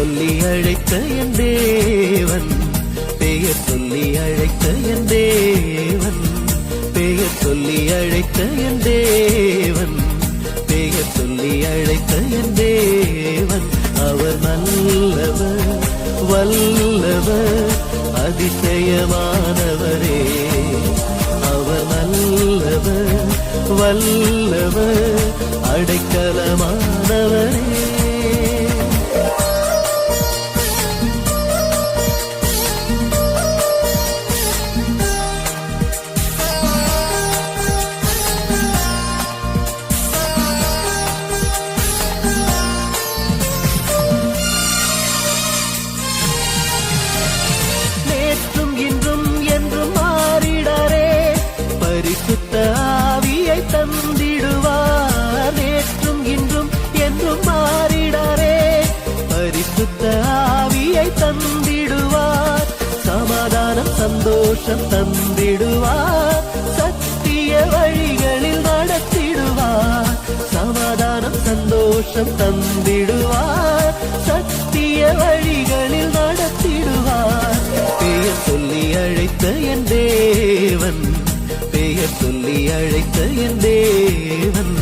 சொல்லி அழைத்த என் தேவன், பெயர் சொல்லி அழைத்த என் தேவன், பெயர் சொல்லி அழைத்த என் தேவன், பெயர் சொல்லி அழைத்த என் தேவன். அவர் நல்லவர், வல்லவர், அதிசயமானவரே. அவர் நல்லவர், வல்லவர், அடைக்கலமானவரே. நேற்றும் இன்றும் என்றும் மாறிடாரே, பரிசுத்த ஆவியை தந்திடுவார். நேற்றும் இன்றும் என்றும் மாறிடாரே, பரிசுத்த ஆவியை தந்திடுவார். சமாதானம் சந்தோஷம் தந்திடுவார், சத்திய வழிகளில் நடத்திடுவார். சமாதானம் சந்தோஷம் தந்திடுவார், சத்திய வழிகளில் நடத்திடுவார். பெயர் சொல்லி அழைத்த என் தேவன், பெயர் சொல்லி அழைத்த என் தேவன்,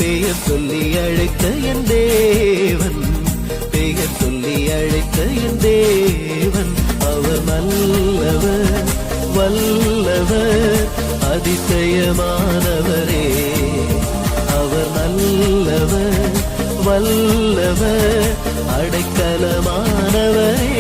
பெயர் சொல்லி அழைத்த என் தேவன், பெயர் சொல்லி அழைத்த என் தேவன். அவர் நல்லவர், வல்லவர், அதிசயமானவரே. அவர் நல்லவர், வல்லவர், அடைக்கலமானவரே.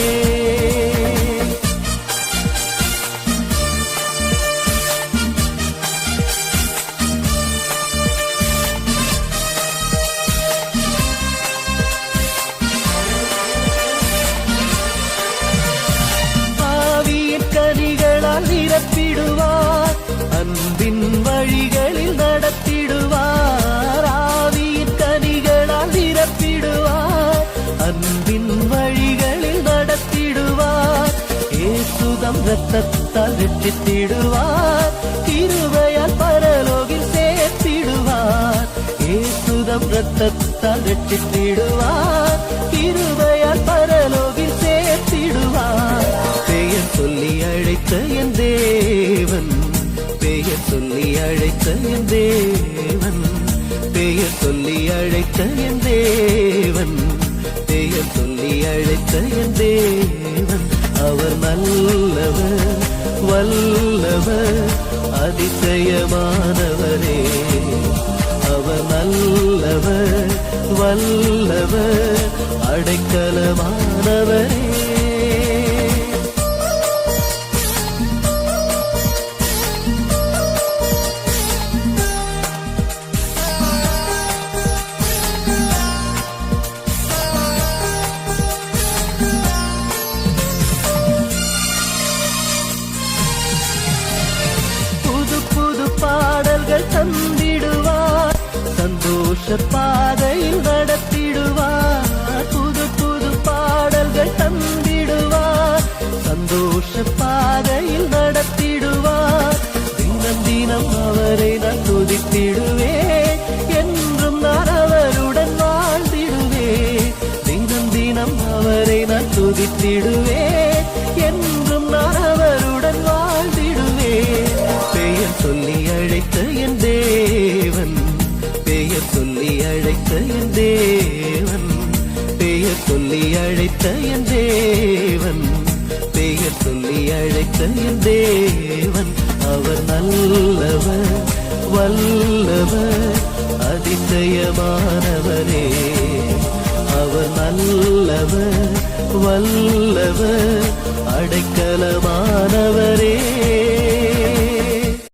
கனிகளால் நிரப்பிடுவார், அன்பின் வழிகளில் நடத்திடுவார். ஆவியின் கனிகளால் நிரப்பிடுவார், அன்பின் வழிகளில் நடத்திடுவார். இயேசுதம் இரத்தத்தால் வெற்றித்திடுவார், கிருபையால் பரலோகில் சேர்த்திடுவார். இயேசுதம் இரத்தத்தால் வெற்றித்திடுவார், கிருபையால் பரலோகில் சேர்த்திடுவார். பெயர் சொல்லி அழைத்த என் தேவன், பெயர் சொல்லி அழைத்த என் தேவன், பெயர் சொல்லி அழைத்த என் தேவன், பெயர் சொல்லி அழைத்த என் தேவன். அவர் நல்லவர், வல்லவர், அதிசயமானவரே. அவர் நல்லவர், வல்லவர், அடைக்கலமானவரே. பாடல்கள் தந்திடுவார், சந்தோஷ பாதையில் நடத்திடுவார். புது புது பாடல்கள் தந்திடுவார், சந்தோஷ பாதையில் நடத்திடுவார். தினம் தினம் அவரை நான் துதித்திடுவேன், என்றும் நான் அவருடன் வாழ்ந்திடுவேன். தினம் தினம் அவரை நான் துதித்திடுவேன், என்றும் நான் அவருடன் வாழ்ந்திடுவேன். பெயர் சொல்லி அழைத்த என் தேவன், பெயர் சொல்லி அழைத்த என் தேவன், பெயர் சொல்லி அழைத்த என் தேவன், பெயர் சொல்லி அழைத்த என் தேவன். அவர் நல்லவர், வல்லவர், அதிசயமானவரே. அவர் நல்லவர், வல்லவர், அடைக்கலமானவரே.